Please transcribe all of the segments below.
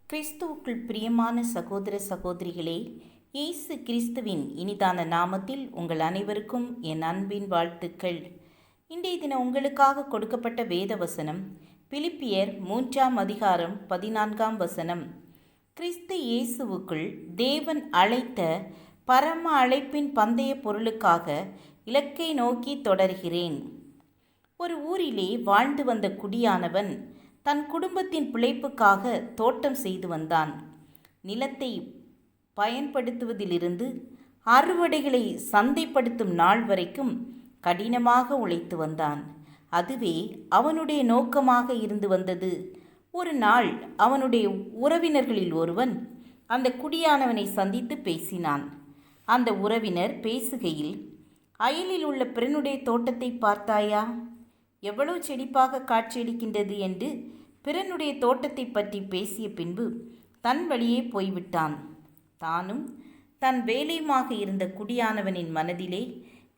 கிறிஸ்துவுக்குள் பிரியமான சகோதர சகோதரிகளே, இயேசு கிறிஸ்துவின் இனிதான நாமத்தில் உங்கள் அனைவருக்கும் என் அன்பின் வாழ்த்துக்கள். இன்றைய தினம் உங்களுக்காக கொடுக்கப்பட்ட வேத வசனம் பிலிப்பியர் 3:14 கிறிஸ்து இயேசுவுக்குள் தேவன் அழைத்த பரம அழைப்பின் பந்தய பொருளுக்காக இலக்கை நோக்கி தொடர்கிறேன். ஒரு ஊரிலே வாழ்ந்து வந்த குடியானவன் தன் குடும்பத்தின் பிழைப்புக்காக தோட்டம் செய்து வந்தான். நிலத்தை பயன்படுத்துவதிலிருந்து அறுவடைகளை சந்தைப்படுத்தும் நாள் வரைக்கும் கடினமாக உழைத்து வந்தான். அதுவே அவனுடைய நோக்கமாக இருந்து வந்தது. ஒரு நாள் அவனுடைய உறவினர்களில் ஒருவன் அந்த குடியானவனை சந்தித்து பேசினான். அந்த உறவினர் பேசுகையில், அயலில் உள்ள பிறனுடைய தோட்டத்தை பார்த்தாயா? எவ்வளவு செழிப்பாக காட்சியளிக்கின்றது என்று பிறனுடைய தோட்டத்தை பற்றி பேசிய பின்பு தன் வழியே போய்விட்டான். தானும் தன் வேலையுமாக இருந்த குடியானவனின் மனதிலே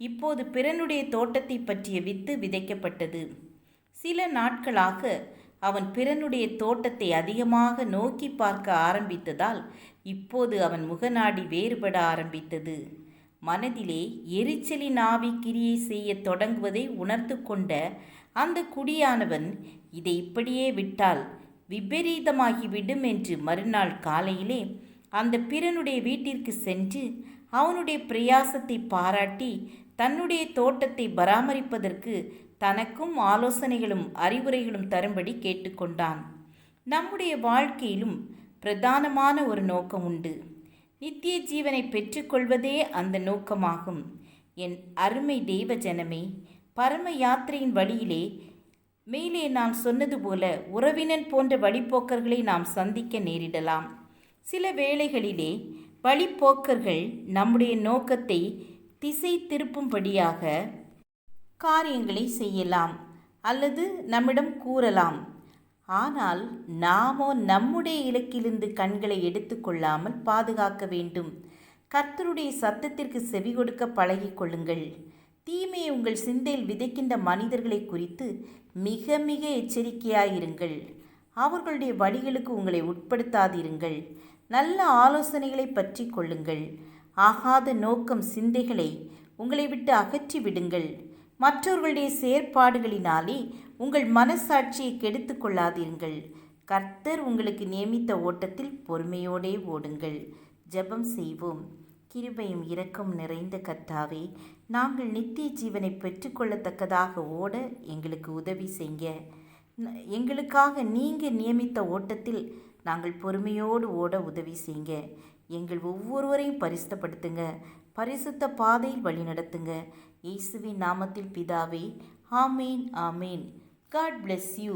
இப்போது பிறனுடைய தோட்டத்தை பற்றிய வித்து விதைக்கப்பட்டது. சில நாட்களாக அவன் பிறனுடைய தோட்டத்தை அதிகமாக நோக்கி பார்க்க ஆரம்பித்ததால் இப்போது அவன் முகநாடி வேறுபட ஆரம்பித்தது. மனதிலே எரிச்சலின் ஆவி கிரியை செய்ய தொடங்குவதை உணர்ந்து கொண்ட அந்த குடியானவன், இதை இப்படியே விட்டால் விபரீதமாகிவிடும் என்று மறுநாள் காலையிலே அந்த பிறனுடைய வீட்டிற்கு சென்று அவனுடைய பிரயாசத்தை பாராட்டி தன்னுடைய தோட்டத்தை பராமரிப்பதற்கு தனக்கும் ஆலோசனைகளும் அறிவுரைகளும் தரும்படி கேட்டுக்கொண்டான். நம்முடைய வாழ்க்கையிலும் பிரதானமான ஒரு நோக்கம் உண்டு. நித்திய ஜீவனை பெற்றுக்கொள்வதே அந்த நோக்கமாகும். என் அருமை தெய்வ ஜனமே, பரம யாத்திரையின் வழியிலே மேலே நான் சொன்னது போல உறவினன் போன்ற வழிப்போக்கர்களை நாம் சந்திக்க நேரிடலாம். சில வேளைகளிலே வழிப்போக்கர்கள் நம்முடைய நோக்கத்தை திசை திருப்பும்படியாக காரியங்களை செய்யலாம் அல்லது நம்மிடம் கூறலாம். ஆனால் நாமோ நம்முடைய இலக்கிலிருந்து கண்களை எடுத்துக்கொள்ளாமல் பாதுகாக்க வேண்டும். கர்த்தருடைய சத்தத்திற்கு செவி கொடுக்க பழகிக்கொள்ளுங்கள். தீமையை உங்கள் சிந்தையில் விதைக்கின்ற மனிதர்களை குறித்து மிக மிக எச்சரிக்கையாயிருங்கள். அவர்களுடைய வழிகளுக்கு உங்களை உட்படுத்தாதிருங்கள். நல்ல ஆலோசனைகளை பற்றி கொள்ளுங்கள். ஆகாத நோக்கம் சிந்தைகளை உங்களை விட்டு அகற்றி விடுங்கள். மற்றவர்களுடைய செயற்பாடுகளினாலே உங்கள் மனசாட்சியை கெடுத்து கொள்ளாதீர்கள். கர்த்தர் உங்களுக்கு நியமித்த ஓட்டத்தில் பொறுமையோடே ஓடுங்கள். ஜெபம் செய்வோம். கிருபையும் இரக்கம் நிறைந்த கர்த்தாவே, நாங்கள் நித்திய ஜீவனை பெற்றுக்கொள்ளத்தக்கதாக ஓட எங்களுக்கு உதவி செய்ய. எங்களுக்காக நீங்கள் நியமித்த ஓட்டத்தில் நாங்கள் பொறுமையோடு ஓட உதவி செய்யுங்க. எங்கள் ஒவ்வொருவரையும் பரிசுத்தப்படுத்துங்க. பரிசுத்த பாதையில் வழி நடத்துங்க. இயேசுவின் நாமத்தில் பிதாவே, ஆமேன் ஆமேன். God bless you.